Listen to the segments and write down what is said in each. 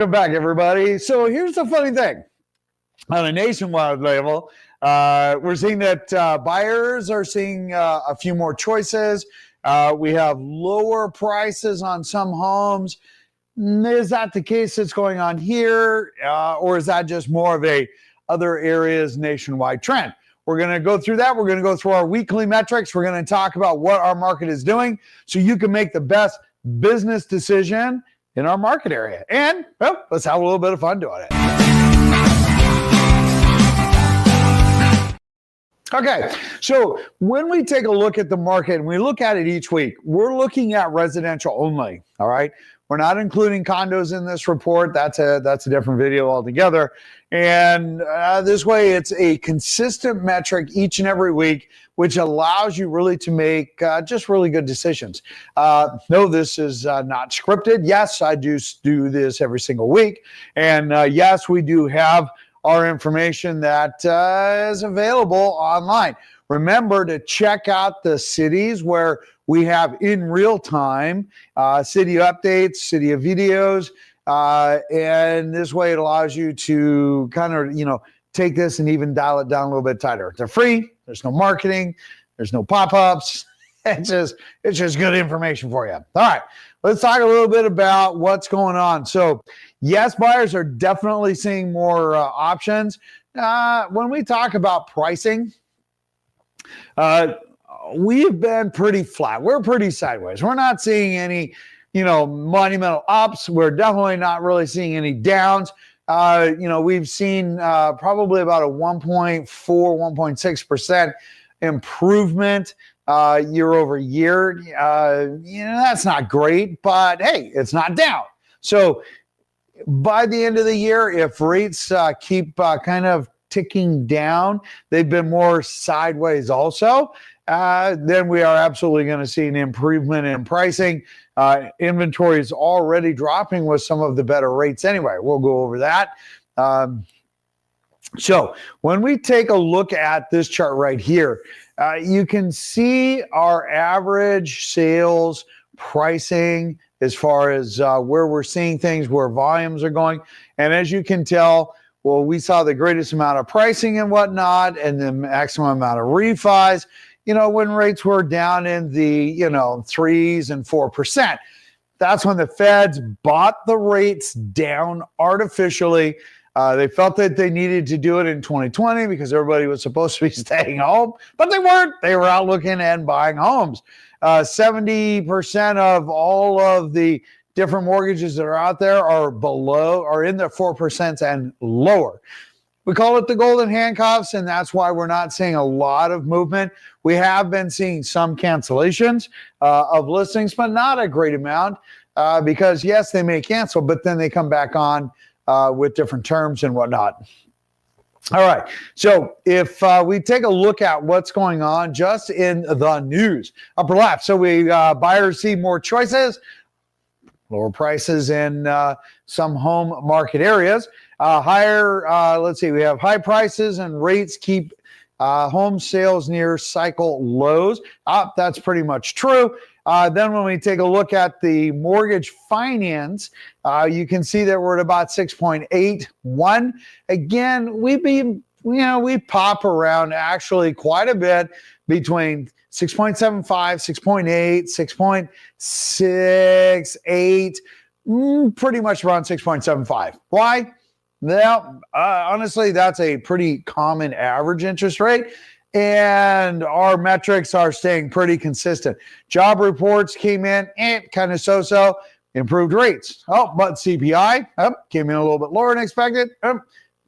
Welcome back, everybody. So here's the funny thing. On a nationwide level, we're seeing that buyers are seeing a few more choices. We have lower prices on some homes. Is that the case that's going on here? Or is that just more of a other areas nationwide trend? We're going to go through that. We're going to go through our weekly metrics. We're going to talk about what our market is doing so you can make the best business decision in our market area. And, well, let's have a little bit of fun doing it. Okay, so when we take a look at the market and we look at it each week, we're looking at residential only, all right? We're not including condos in this report. That's a different video altogether. And this way, it's a consistent metric each and every week, which allows you really to make just really good decisions. No, this is not scripted. Yes, I do this every single week. And yes, we do have our information that is available online. Remember to check out the cities where we have in real time city updates, city videos, and this way it allows you to kind of, take this and even dial it down a little bit tighter. They're free. There's no marketing. There's no pop-ups. It's just good information for you. All right, let's talk a little bit about what's going on. So, yes, buyers are definitely seeing more options. When we talk about pricing, we've been pretty flat. We're pretty sideways. We're not seeing any, monumental ups. We're definitely not really seeing any downs. We've seen probably about a 1.4, 1.6% improvement year over year. That's not great, but hey, it's not down. So by the end of the year, if rates keep kind of ticking down, they've been more sideways also, then we are absolutely going to see an improvement in pricing. Inventory is already dropping with some of the better rates anyway. We'll go over that. So when we take a look at this chart right here, you can see our average sales pricing as far as where we're seeing things, where volumes are going. And as you can tell, well, we saw the greatest amount of pricing and whatnot, and the maximum amount of refis, when rates were down in the, 3s and 4%. That's when the feds bought the rates down artificially. They felt that they needed to do it in 2020 because everybody was supposed to be staying home, but they weren't. They were out looking and buying homes. 70% of all of the different mortgages that are out there are in the 4% and lower. We call it the golden handcuffs, and that's why we're not seeing a lot of movement. We have been seeing some cancellations of listings, but not a great amount because, yes, they may cancel, but then they come back on with different terms and whatnot. All right, so if we take a look at what's going on just in the news, upper left, so buyers see more choices, lower prices in some home market areas. We have high prices and rates keep home sales near cycle lows. That's pretty much true. Then when we take a look at the mortgage finance, you can see that we're at about 6.81. Again, we pop around actually quite a bit between 6.75, 6.8, 6.68, pretty much around 6.75. Why? Well, honestly, that's a pretty common average interest rate, and our metrics are staying pretty consistent. Job reports came in, kind of so-so, improved rates. But CPI came in a little bit lower than expected.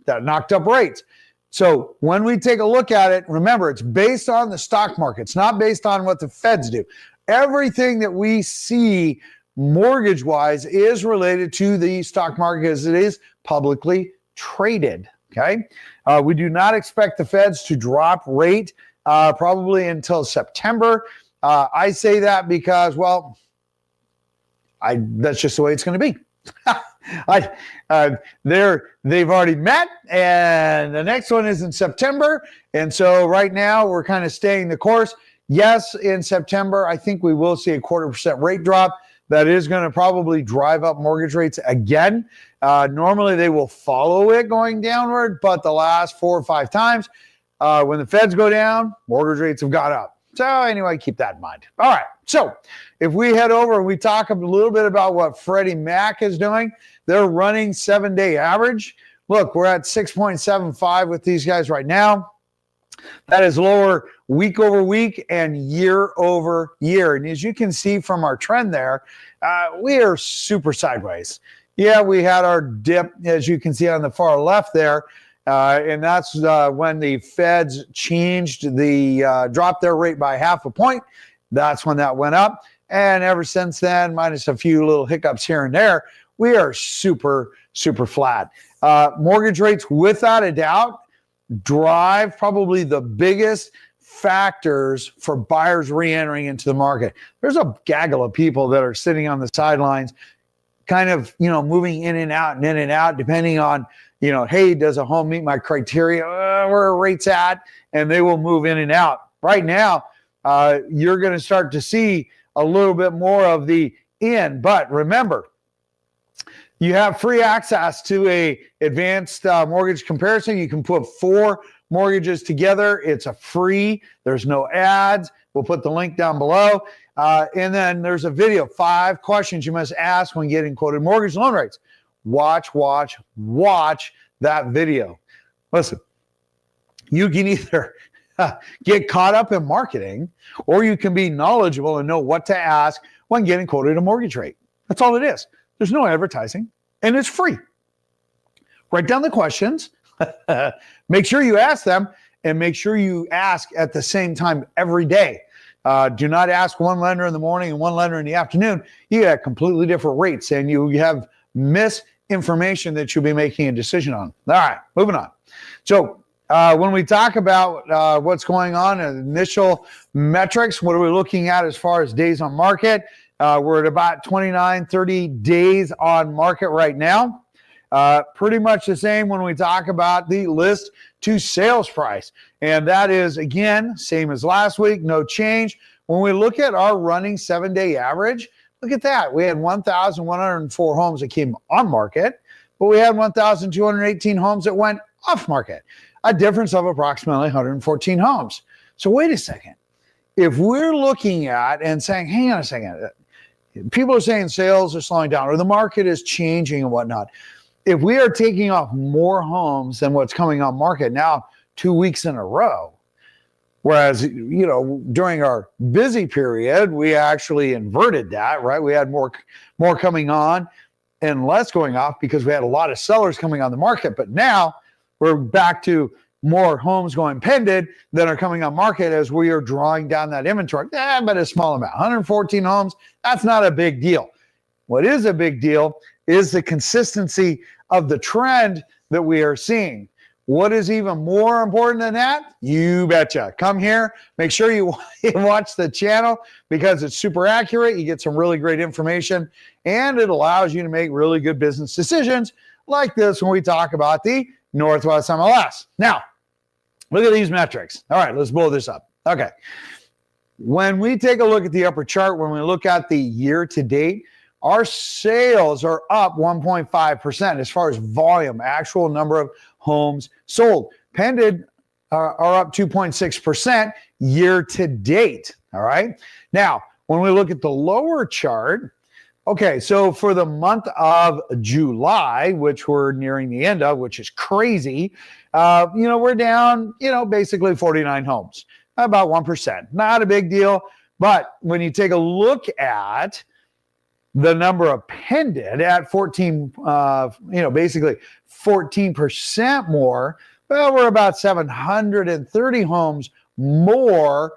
That knocked up rates. So when we take a look at it, remember, it's based on the stock market. It's not based on what the feds do. Everything that we see mortgage-wise is related to the stock market as it is publicly traded, okay? We do not expect the feds to drop rate probably until September. I say that because, well, that's just the way it's going to be. They've already met, and the next one is in September. And so right now we're kind of staying the course. Yes, in September, I think we will see a 0.25% rate drop. that is going to probably drive up mortgage rates again. Normally they will follow it going downward, but the last 4 or 5 times when the feds go down, mortgage rates have gone up. So anyway, keep that in mind. All right. So if we head over and we talk a little bit about what Freddie Mac is doing, they're running 7-day average. Look, we're at 6.75 with these guys right now. That is lower week over week and year over year. And as you can see from our trend there, we are super sideways. Yeah, we had our dip, as you can see on the far left there. And that's when the feds changed dropped their rate by 0.5 point. That's when that went up. And ever since then, minus a few little hiccups here and there, we are super, super flat. Mortgage rates, without a doubt, drive probably the biggest factors for buyers re-entering into the market. There's a gaggle of people that are sitting on the sidelines, kind of, moving in and out, depending on, hey, does a home meet my criteria? Where are rates at? And they will move in and out. Right now, you're going to start to see a little bit more of the in. But remember, you have free access to a advanced mortgage comparison. You can put 4 mortgages together. It's a free. There's no ads. We'll put the link down below. And then there's a video, 5 questions you must ask when getting quoted mortgage loan rates. Watch that video. Listen, you can either get caught up in marketing, or you can be knowledgeable and know what to ask when getting quoted a mortgage rate. That's all it is. There's no advertising, and it's free. Write down the questions. Make sure you ask them, and make sure you ask at the same time every day. Do not ask one lender in the morning and one lender in the afternoon. You get completely different rates, and you have misinformation that you'll be making a decision on. All right, moving on. So when we talk about what's going on in initial metrics, what are we looking at as far as days on market? We're at about 29, 30 days on market right now. Pretty much the same when we talk about the list to sales price. And that is, again, same as last week, no change. When we look at our running 7-day average, look at that. We had 1,104 homes that came on market, but we had 1,218 homes that went off market, a difference of approximately 114 homes. So wait a second. If we're looking at and saying, hang on a second, people are saying sales are slowing down or the market is changing and whatnot. If we are taking off more homes than what's coming on market now 2 weeks in a row, whereas, during our busy period, we actually inverted that, right? We had more coming on and less going off because we had a lot of sellers coming on the market. But now we're back to more homes going pending than are coming on market as we are drawing down that inventory. But a small amount, 114 homes, that's not a big deal. What is a big deal is the consistency of the trend that we are seeing. What is even more important than that? You betcha. Come here. Make sure you watch the channel because it's super accurate. You get some really great information, and it allows you to make really good business decisions like this when we talk about the Northwest MLS. Now, look at these metrics. All right, let's blow this up. Okay. When we take a look at the upper chart, when we look at the year to date, our sales are up 1.5% as far as volume, actual number of homes sold. Pended are up 2.6% year to date. All right. Now, when we look at the lower chart, okay, so for the month of July, which we're nearing the end of, which is crazy, we're down, basically 49 homes, about 1%. Not a big deal. But when you take a look at the number of pended at 14, basically 14% more, well, we're about 730 homes more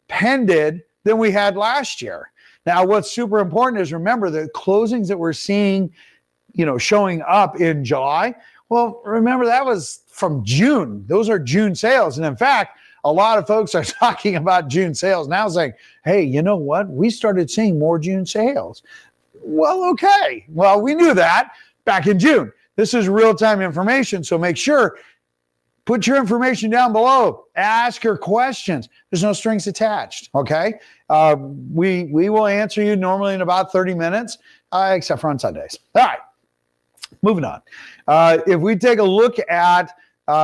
pended than we had last year. Now, what's super important is remember the closings that we're seeing, showing up in July. Well, remember that was from June. Those are June sales. And in fact, a lot of folks are talking about June sales now saying, hey, you know what? We started seeing more June sales. Well, okay. Well, we knew that back in June. This is real-time information, so make sure Put your information down below. Ask your questions. There's no strings attached, okay? We will answer you normally in about 30 minutes, except for on Sundays. All right, moving on. If we take a look at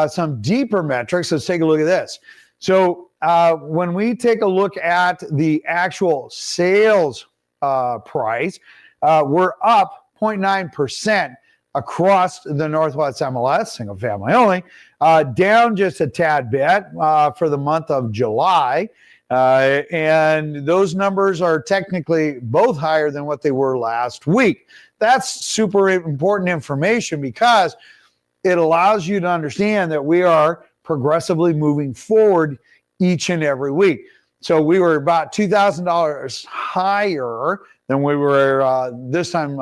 some deeper metrics, let's take a look at this. So when we take a look at the actual sales price, we're up 0.9% across the Northwest MLS, single family only, down just a tad bit for the month of July. And those numbers are technically both higher than what they were last week. That's super important information because it allows you to understand that we are progressively moving forward each and every week. So we were about $2,000 higher than we were this time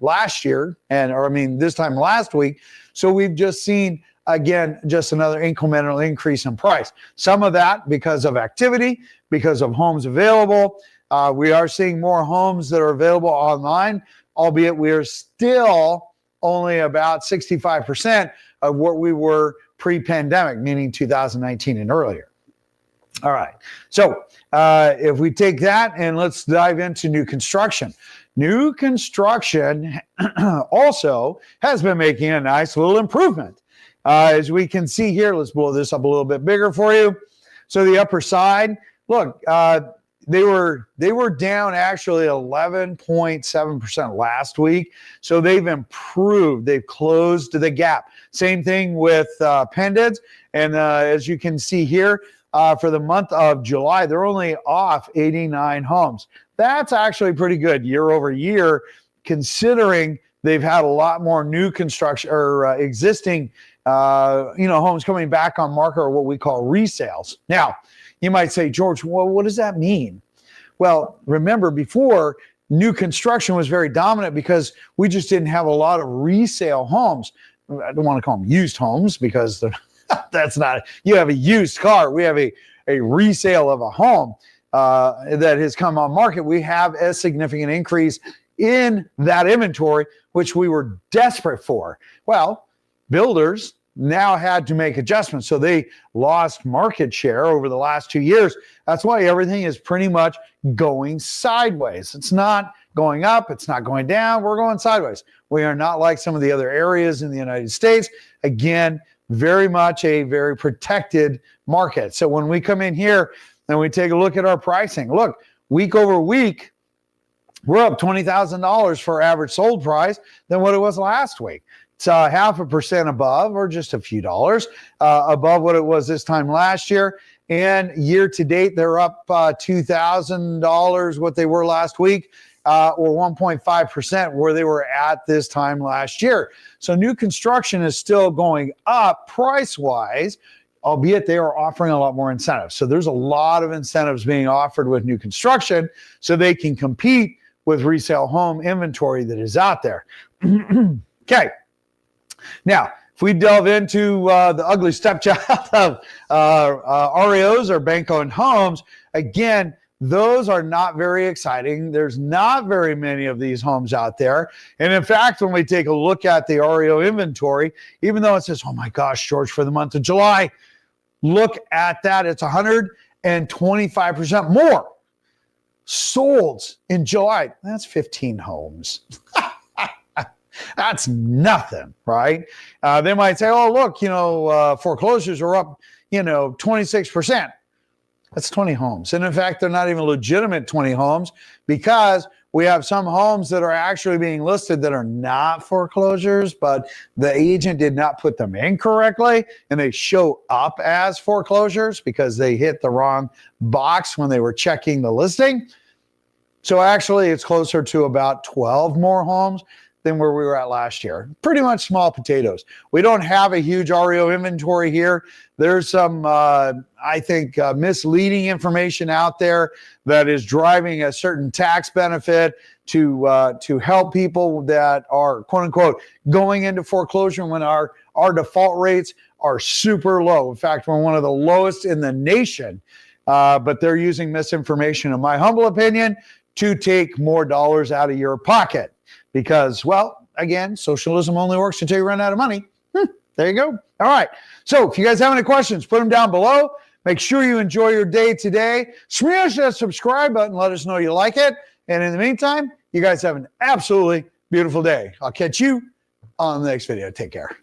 last year, this time last week. So we've just seen, again, just another incremental increase in price. Some of that because of activity, because of homes available. We are seeing more homes that are available online, albeit we are still only about 65% of what we were pre-pandemic, meaning 2019 and earlier. All right, so if we take that and let's dive into new construction. New construction also has been making a nice little improvement. As we can see here, let's blow this up a little bit bigger for you. So the upper side, look, they were down actually 11.7% last week. So they've improved. They've closed the gap. Same thing with pendants. And as you can see here, for the month of July, they're only off 89 homes. That's actually pretty good year over year, considering they've had a lot more new construction or existing homes coming back on market, or what we call resales. Now, you might say, George, well, what does that mean? Well, remember before, new construction was very dominant because we just didn't have a lot of resale homes. I don't want to call them used homes because that's not, you have a used car. We have a resale of a home that has come on market. We have a significant increase in that inventory, which we were desperate for. Well, builders now had to make adjustments. So they lost market share over the last 2 years. That's why everything is pretty much going sideways. It's not going up. It's not going down. We're going sideways. We are not like some of the other areas in the United States. Again, very much a very protected market. So when we come in here and we take a look at our pricing, look, week over week, we're up $20,000 for average sold price than what it was last week. It's 0.5% above, or just a few dollars above what it was this time last year. And year to date, they're up $2,000 what they were last week, or 1.5% where they were at this time last year. So new construction is still going up price-wise, albeit they are offering a lot more incentives. So there's a lot of incentives being offered with new construction so they can compete with resale home inventory that is out there. Okay. Now, if we delve into the ugly stepchild of REOs or bank-owned homes, again, those are not very exciting. There's not very many of these homes out there. And in fact, when we take a look at the REO inventory, even though it says, oh my gosh, George, for the month of July, look at that. It's 125% more sold in July. That's 15 homes. That's nothing, right? They might say, oh, look, foreclosures are up, 26%. That's 20 homes. And in fact, they're not even legitimate 20 homes because we have some homes that are actually being listed that are not foreclosures, but the agent did not put them in correctly, and they show up as foreclosures because they hit the wrong box when they were checking the listing. So actually, it's closer to about 12 more homes than where we were at last year. Pretty much small potatoes. We don't have a huge REO inventory here. There's some, misleading information out there that is driving a certain tax benefit to help people that are, quote unquote, going into foreclosure when our default rates are super low. In fact, we're one of the lowest in the nation, but they're using misinformation, in my humble opinion, to take more dollars out of your pocket. Because, well, again, socialism only works until you run out of money. There you go. All right. So if you guys have any questions, put them down below. Make sure you enjoy your day today. Smash that subscribe button. Let us know you like it. And in the meantime, you guys have an absolutely beautiful day. I'll catch you on the next video. Take care.